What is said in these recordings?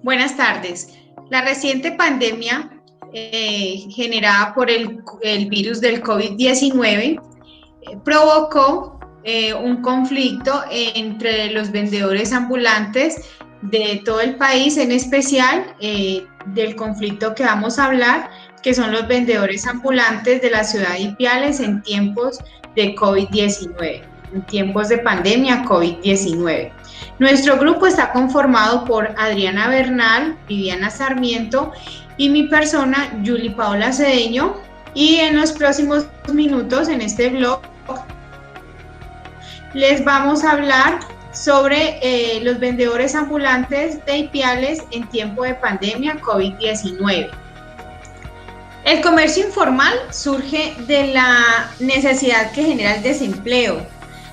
Buenas tardes. La reciente pandemia generada por el virus del COVID-19 provocó un conflicto entre los vendedores ambulantes de todo el país, en especial del conflicto que vamos a hablar, que son los vendedores ambulantes de la ciudad de Ipiales en tiempos de COVID-19, en tiempos de pandemia COVID-19. Nuestro grupo está conformado por Adriana Bernal, Viviana Sarmiento y mi persona, Yuli Paola Cedeño, y en los próximos minutos en este blog les vamos a hablar sobre los vendedores ambulantes de Ipiales en tiempo de pandemia COVID-19. El comercio informal surge de la necesidad que genera el desempleo.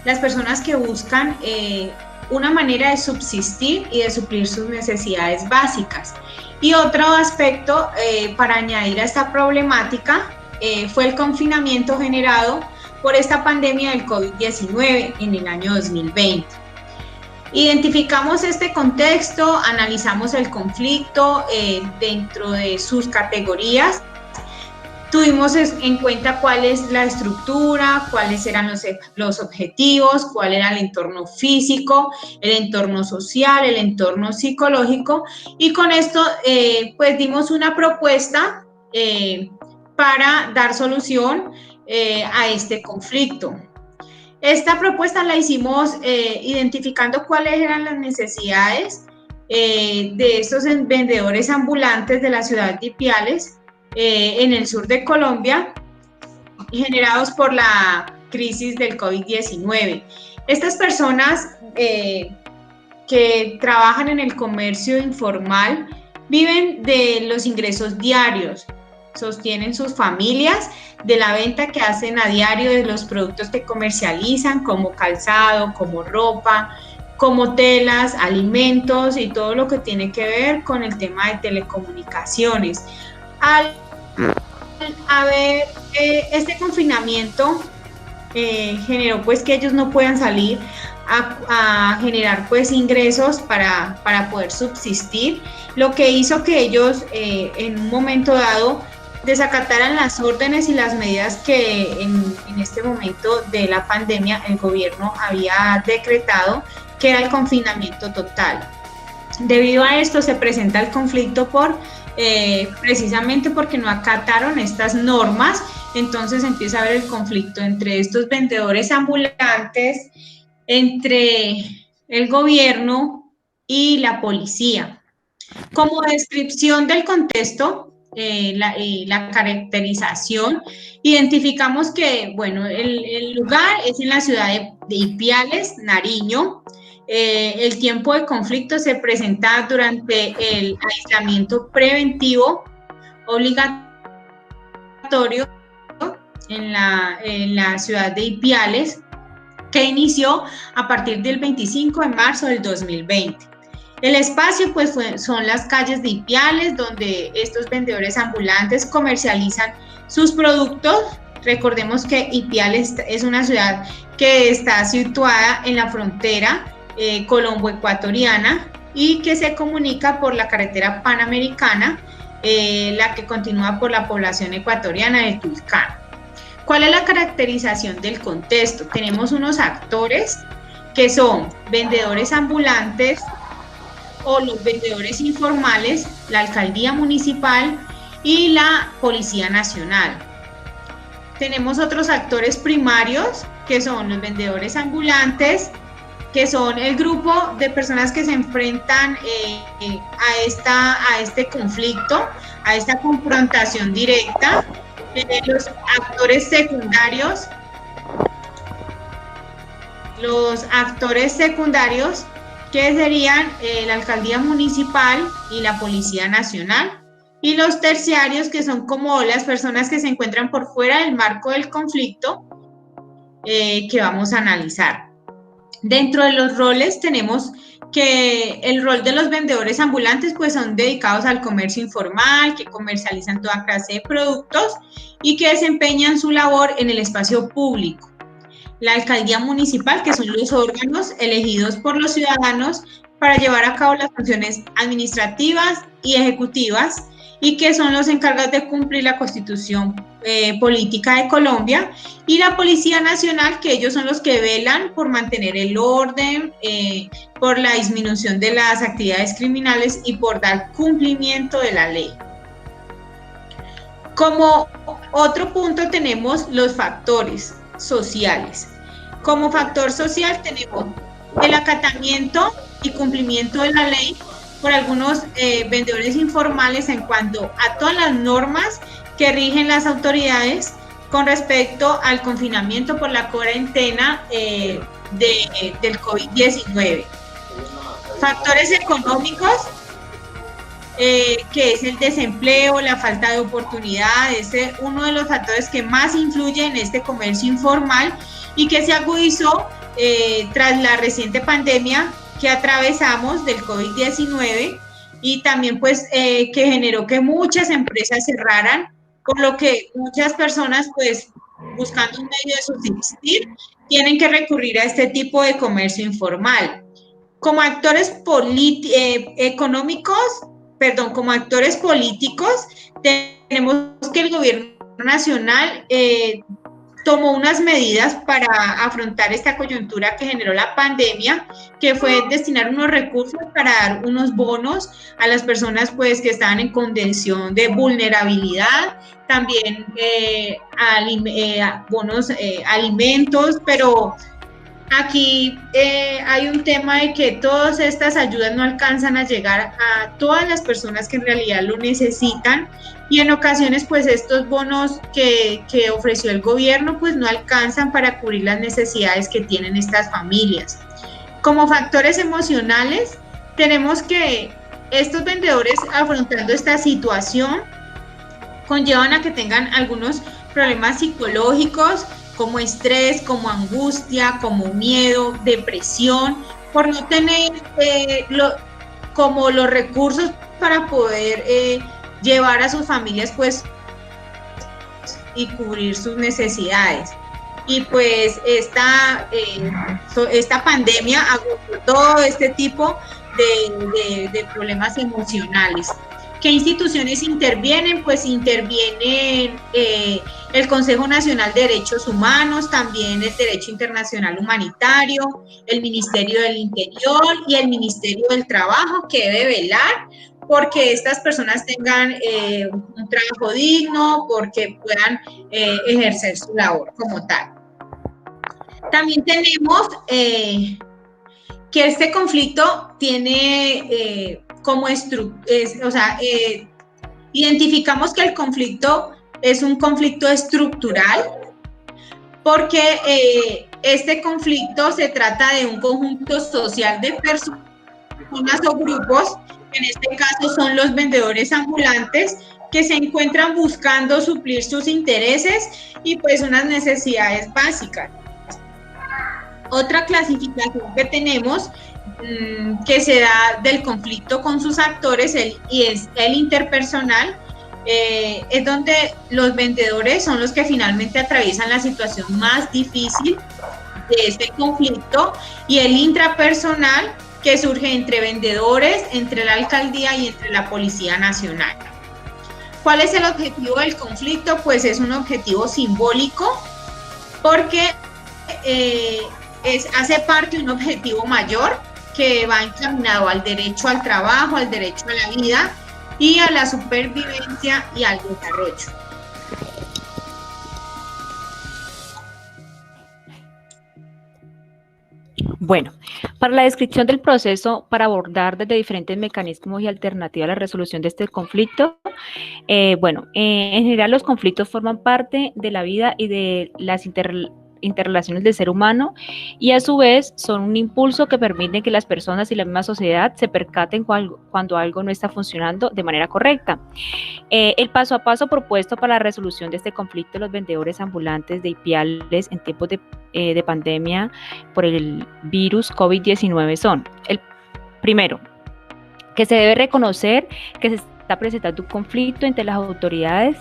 Las personas que buscan una manera de subsistir y de suplir sus necesidades básicas. Y otro aspecto para añadir a esta problemática fue el confinamiento generado por esta pandemia del COVID-19 en el año 2020. Identificamos este contexto, analizamos el conflicto dentro de sus categorías, tuvimos en cuenta cuál es la estructura, cuáles eran los objetivos, cuál era el entorno físico, el entorno social, el entorno psicológico, y con esto pues dimos una propuesta para dar solución a este conflicto. Esta propuesta la hicimos identificando cuáles eran las necesidades de estos vendedores ambulantes de la ciudad de Ipiales, en el sur de Colombia, generados por la crisis del COVID-19. Estas personas que trabajan en el comercio informal viven de los ingresos diarios, sostienen sus familias de la venta que hacen a diario de los productos que comercializan, como calzado, como ropa, como telas, alimentos y todo lo que tiene que ver con el tema de telecomunicaciones. Al haber este confinamiento generó pues que ellos no puedan salir a generar pues ingresos para poder subsistir, lo que hizo que ellos en un momento dado desacataran las órdenes y las medidas que en este momento de la pandemia el gobierno había decretado, que era el confinamiento total. Debido a esto se presenta el conflicto precisamente porque no acataron estas normas. Entonces empieza a haber el conflicto entre estos vendedores ambulantes, entre el gobierno y la policía. Como descripción del contexto, la caracterización, identificamos que, bueno, el lugar es en la ciudad de Ipiales, Nariño. El tiempo de conflicto se presenta durante el aislamiento preventivo obligatorio en la ciudad de Ipiales, que inició a partir del 25 de marzo del 2020. El espacio pues son las calles de Ipiales, donde estos vendedores ambulantes comercializan sus productos. Recordemos que Ipiales es una ciudad que está situada en la frontera colombo-ecuatoriana y que se comunica por la carretera panamericana, la que continúa por la población ecuatoriana de Tulcán. ¿Cuál es la caracterización del contexto? Tenemos unos actores que son vendedores ambulantes o los vendedores informales, la alcaldía municipal y la Policía Nacional. Tenemos otros actores primarios que son los vendedores ambulantes, que son el grupo de personas que se enfrentan a este conflicto, a esta confrontación directa. Los actores secundarios, que serían la alcaldía municipal y la Policía Nacional, y los terciarios, que son como las personas que se encuentran por fuera del marco del conflicto que vamos a analizar. Dentro de los roles tenemos que el rol de los vendedores ambulantes pues son dedicados al comercio informal, que comercializan toda clase de productos y que desempeñan su labor en el espacio público. La alcaldía municipal, que son los órganos elegidos por los ciudadanos para llevar a cabo las funciones administrativas y ejecutivas, y que son los encargados de cumplir la Constitución política de Colombia, y la Policía Nacional, que ellos son los que velan por mantener el orden, por la disminución de las actividades criminales y por dar cumplimiento de la ley. Como otro punto tenemos los factores sociales. Como factor social tenemos el acatamiento y cumplimiento de la ley por algunos vendedores informales en cuanto a todas las normas que rigen las autoridades con respecto al confinamiento por la cuarentena del COVID-19. Factores económicos, que es el desempleo, la falta de oportunidades, es uno de los factores que más influye en este comercio informal y que se agudizó tras la reciente pandemia que atravesamos del COVID-19, y también pues que generó que muchas empresas cerraran, por lo que muchas personas pues buscando un medio de subsistir tienen que recurrir a este tipo de comercio informal. Como actores como actores políticos, tenemos que el gobierno nacional tomó unas medidas para afrontar esta coyuntura que generó la pandemia, que fue destinar unos recursos para dar unos bonos a las personas pues que estaban en condición de vulnerabilidad, también bonos alimentos, pero aquí hay un tema de que todas estas ayudas no alcanzan a llegar a todas las personas que en realidad lo necesitan, y en ocasiones pues estos bonos que ofreció el gobierno pues no alcanzan para cubrir las necesidades que tienen estas familias. Como factores emocionales, tenemos que estos vendedores afrontando esta situación conllevan a que tengan algunos problemas psicológicos, como estrés, como angustia, como miedo, depresión, por no tener como los recursos para poder llevar a sus familias pues y cubrir sus necesidades. Y pues esta pandemia agotó todo este tipo de problemas emocionales. ¿Qué instituciones intervienen? Pues intervienen el Consejo Nacional de Derechos Humanos, también el Derecho Internacional Humanitario, el Ministerio del Interior y el Ministerio del Trabajo, que debe velar porque estas personas tengan un trabajo digno, porque puedan ejercer su labor como tal. También tenemos que este conflicto tiene identificamos que el conflicto es un conflicto estructural, porque este conflicto se trata de un conjunto social de personas o grupos, que en este caso son los vendedores ambulantes, que se encuentran buscando suplir sus intereses y pues unas necesidades básicas. Otra clasificación que tenemos que se da del conflicto con sus actores y es el interpersonal, es donde los vendedores son los que finalmente atraviesan la situación más difícil de este conflicto, y el intrapersonal, que surge entre vendedores, entre la alcaldía y entre la Policía Nacional. ¿Cuál es el objetivo del conflicto? Pues es un objetivo simbólico, porque hace parte de un objetivo mayor que va encaminado al derecho al trabajo, al derecho a la vida y a la supervivencia y al desarrollo. Bueno, para la descripción del proceso para abordar desde diferentes mecanismos y alternativas la resolución de este conflicto, en general los conflictos forman parte de la vida y de las interrelaciones del ser humano, y a su vez son un impulso que permite que las personas y la misma sociedad se percaten cuando algo no está funcionando de manera correcta. El paso a paso propuesto para la resolución de este conflicto de los vendedores ambulantes de Ipiales en tiempos de pandemia por el virus COVID-19 son: el primero, que se debe reconocer que se está presentando un conflicto entre las autoridades,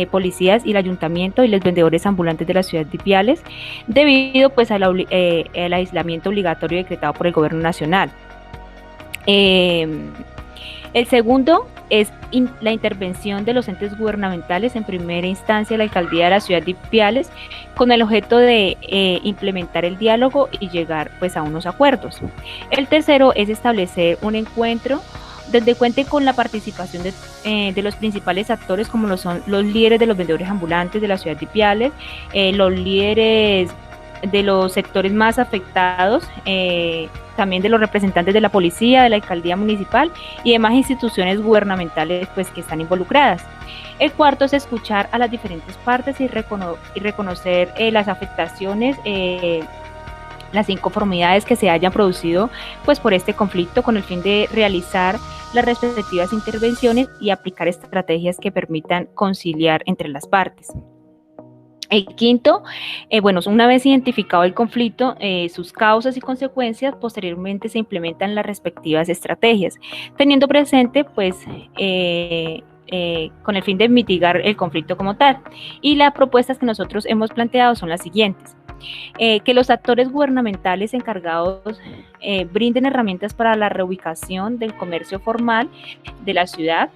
policías y el ayuntamiento y los vendedores ambulantes de la ciudad de Ipiales, debido pues al aislamiento obligatorio decretado por el gobierno nacional. Eh, el segundo es la intervención de los entes gubernamentales, en primera instancia la alcaldía de la ciudad de Ipiales, con el objeto de implementar el diálogo y llegar pues a unos acuerdos. El tercero es establecer un encuentro donde cuente con la participación de los principales actores, como lo son los líderes de los vendedores ambulantes de la ciudad de Ipiales, los líderes de los sectores más afectados, también de los representantes de la policía, de la alcaldía municipal y demás instituciones gubernamentales pues, que están involucradas. El cuarto es escuchar a las diferentes partes y reconocer las afectaciones, las inconformidades que se hayan producido pues, por este conflicto, con el fin de realizar las respectivas intervenciones y aplicar estrategias que permitan conciliar entre las partes. El quinto, bueno, una vez identificado el conflicto, sus causas y consecuencias, posteriormente se implementan las respectivas estrategias, teniendo presente, pues, con el fin de mitigar el conflicto como tal. Y las propuestas que nosotros hemos planteado son las siguientes. Que los actores gubernamentales encargados brinden herramientas para la reubicación del comercio formal de la ciudad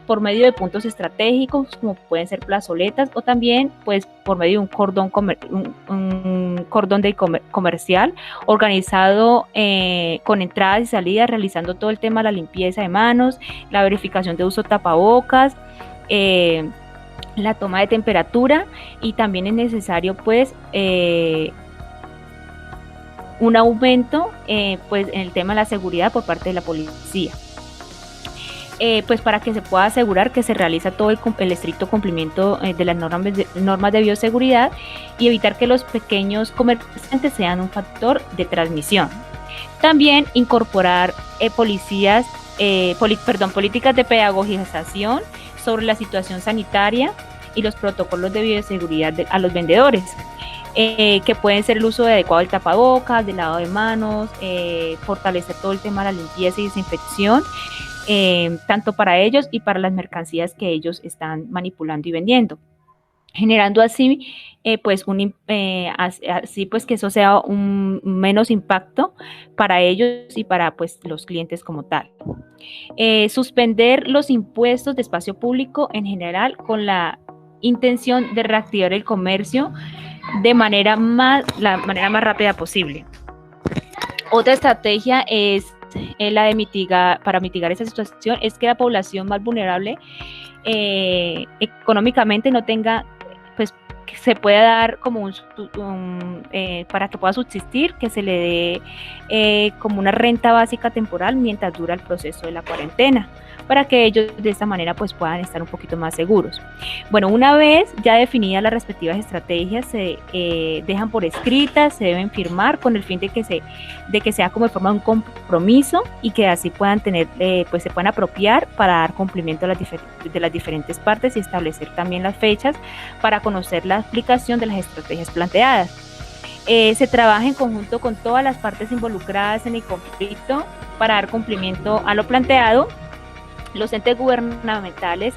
por medio de puntos estratégicos como pueden ser plazoletas o también pues por medio de un cordón comercial organizado con entradas y salidas, realizando todo el tema de la limpieza de manos, la verificación de uso de tapabocas, la toma de temperatura, y también es necesario pues un aumento pues en el tema de la seguridad por parte de la policía, pues para que se pueda asegurar que se realiza todo el estricto cumplimiento de las normas de bioseguridad y evitar que los pequeños comerciantes sean un factor de transmisión. También incorporar políticas de pedagogización sobre la situación sanitaria y los protocolos de bioseguridad a los vendedores, que pueden ser el uso adecuado del tapabocas, del lavado de manos, fortalecer todo el tema de la limpieza y desinfección, tanto para ellos y para las mercancías que ellos están manipulando y vendiendo, generando así así pues que eso sea un menos impacto para ellos y para pues los clientes como tal. Suspender los impuestos de espacio público en general con la intención de reactivar el comercio de la manera más rápida posible. Otra estrategia es la de para mitigar esa situación, es que la población más vulnerable económicamente no tenga, pues, que se pueda dar como para que pueda subsistir, que se le dé como una renta básica temporal mientras dura el proceso de la cuarentena, para que ellos de esta manera pues puedan estar un poquito más seguros. Bueno, una vez ya definidas las respectivas estrategias, se dejan por escritas, se deben firmar con el fin de que sea como de forma de un compromiso y que así puedan tener, pues se puedan apropiar para dar cumplimiento de las diferentes partes y establecer también las fechas para conocer la aplicación de las estrategias planteadas. Se trabaja en conjunto con todas las partes involucradas en el conflicto para dar cumplimiento a lo planteado. Los entes gubernamentales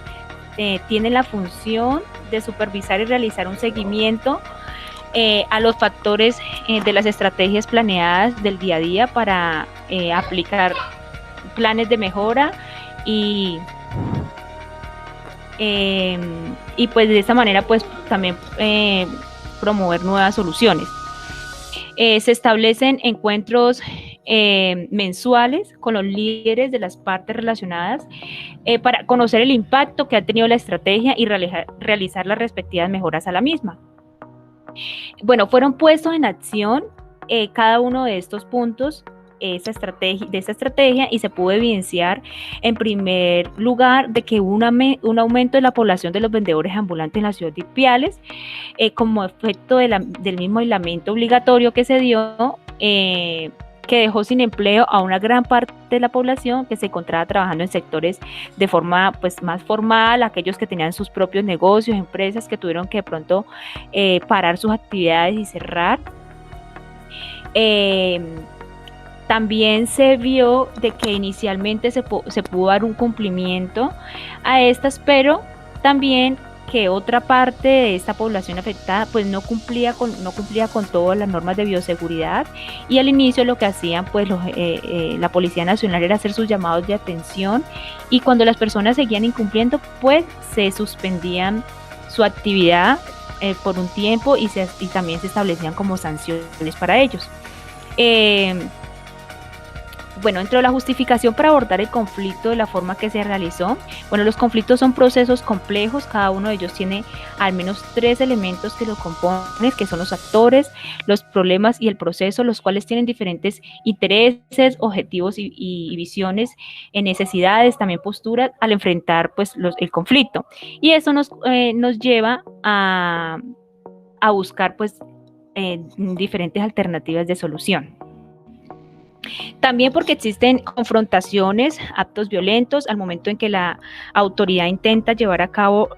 tienen la función de supervisar y realizar un seguimiento a los factores de las estrategias planeadas del día a día para aplicar planes de mejora y pues de esta manera pues también promover nuevas soluciones. Se establecen encuentros mensuales con los líderes de las partes relacionadas para conocer el impacto que ha tenido la estrategia y realizar las respectivas mejoras a la misma. Bueno, fueron puestos en acción cada uno de estos puntos de esta estrategia y se pudo evidenciar en primer lugar de que hubo un aumento de la población de los vendedores ambulantes en la ciudad de Ipiales como efecto del mismo aislamiento obligatorio que se dio, que dejó sin empleo a una gran parte de la población que se encontraba trabajando en sectores de forma pues más formal, aquellos que tenían sus propios negocios, empresas que tuvieron que de pronto parar sus actividades y cerrar. También se vio de que inicialmente se pudo dar un cumplimiento a estas, pero también que otra parte de esta población afectada pues no cumplía con todas las normas de bioseguridad, y al inicio lo que hacían pues la Policía Nacional era hacer sus llamados de atención, y cuando las personas seguían incumpliendo pues se suspendían su actividad por un tiempo, y también se establecían como sanciones para ellos. Bueno, dentro de la justificación para abordar el conflicto de la forma que se realizó, bueno, los conflictos son procesos complejos, cada uno de ellos tiene al menos 3 elementos que lo componen, que son los actores, los problemas y el proceso, los cuales tienen diferentes intereses, objetivos y visiones, necesidades, también posturas al enfrentar pues el conflicto. Y eso nos lleva a buscar pues diferentes alternativas de solución. También porque existen confrontaciones, actos violentos al momento en que la autoridad intenta llevar a cabo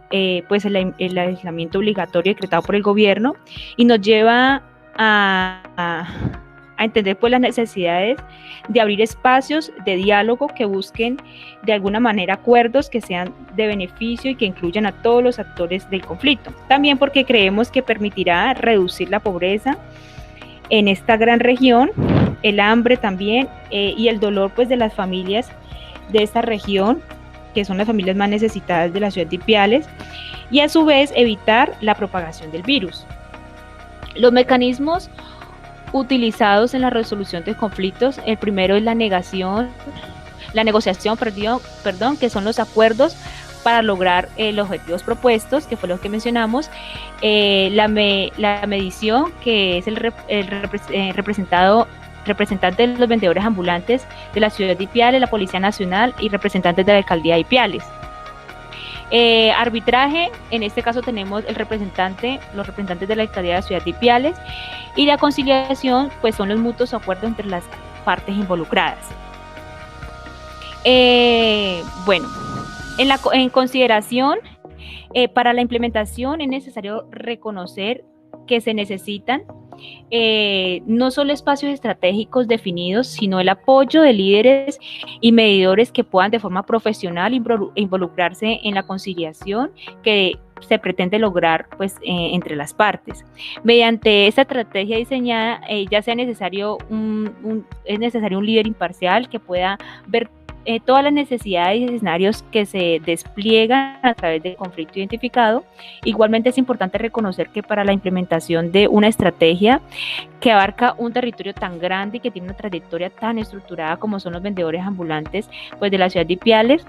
pues el aislamiento obligatorio decretado por el gobierno, y nos lleva a entender pues las necesidades de abrir espacios de diálogo que busquen de alguna manera acuerdos que sean de beneficio y que incluyan a todos los actores del conflicto. También porque creemos que permitirá reducir la pobreza en esta gran región, el hambre también y el dolor pues de las familias de esta región, que son las familias más necesitadas de la ciudad de Ipiales, y a su vez evitar la propagación del virus. Los mecanismos utilizados en la resolución de conflictos, el primero es la negociación, que son los acuerdos para lograr los objetivos propuestos, que fue lo que mencionamos, la medición, que es el representante de los vendedores ambulantes de la ciudad de Ipiales, la Policía Nacional y representantes de la Alcaldía de Ipiales. Arbitraje, en este caso tenemos los representantes de la Alcaldía de la ciudad de Ipiales, y la conciliación pues son los mutuos acuerdos entre las partes involucradas. Bueno, en consideración, para la implementación es necesario reconocer que se necesitan no solo espacios estratégicos definidos, sino el apoyo de líderes y medidores que puedan de forma profesional involucrarse en la conciliación que se pretende lograr pues entre las partes. Mediante esta estrategia diseñada, ya sea necesario es necesario un líder imparcial que pueda ver todas las necesidades y escenarios que se despliegan a través del conflicto identificado. Igualmente es importante reconocer que para la implementación de una estrategia que abarca un territorio tan grande y que tiene una trayectoria tan estructurada como son los vendedores ambulantes pues de la ciudad de Ipiales,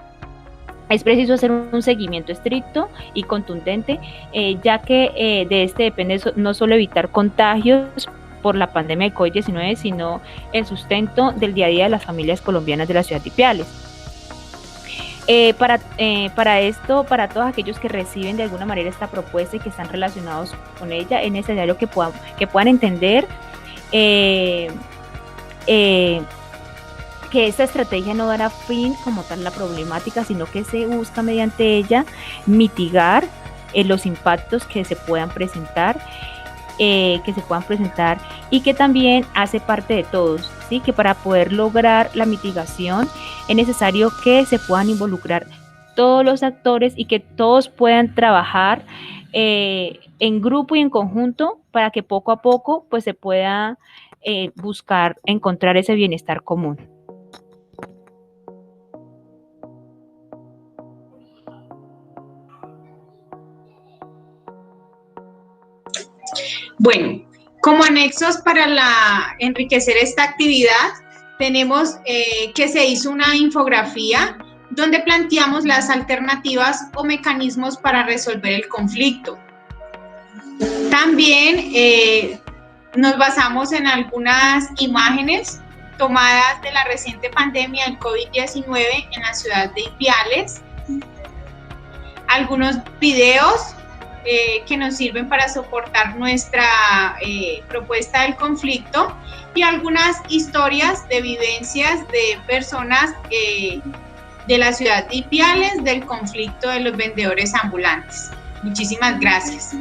es preciso hacer un seguimiento estricto y contundente, ya que de este depende no solo evitar contagios por la pandemia de COVID-19, sino el sustento del día a día de las familias colombianas de la ciudad de Ipiales. Para esto, para todos aquellos que reciben de alguna manera esta propuesta y que están relacionados con ella, es necesario que puedan entender que esta estrategia no dará fin como tal a la problemática, sino que se busca mediante ella mitigar los impactos que se puedan presentar, y que también hace parte de todos, ¿sí? Que para poder lograr la mitigación es necesario que se puedan involucrar todos los actores y que todos puedan trabajar en grupo y en conjunto para que poco a poco pues se pueda buscar encontrar ese bienestar común. Bueno, como anexos para enriquecer esta actividad, tenemos que se hizo una infografía donde planteamos las alternativas o mecanismos para resolver el conflicto. También nos basamos en algunas imágenes tomadas de la reciente pandemia del COVID-19 en la ciudad de Ipiales, algunos videos que nos sirven para soportar nuestra propuesta del conflicto, y algunas historias de vivencias de personas de la ciudad de Ipiales del conflicto de los vendedores ambulantes. Muchísimas gracias.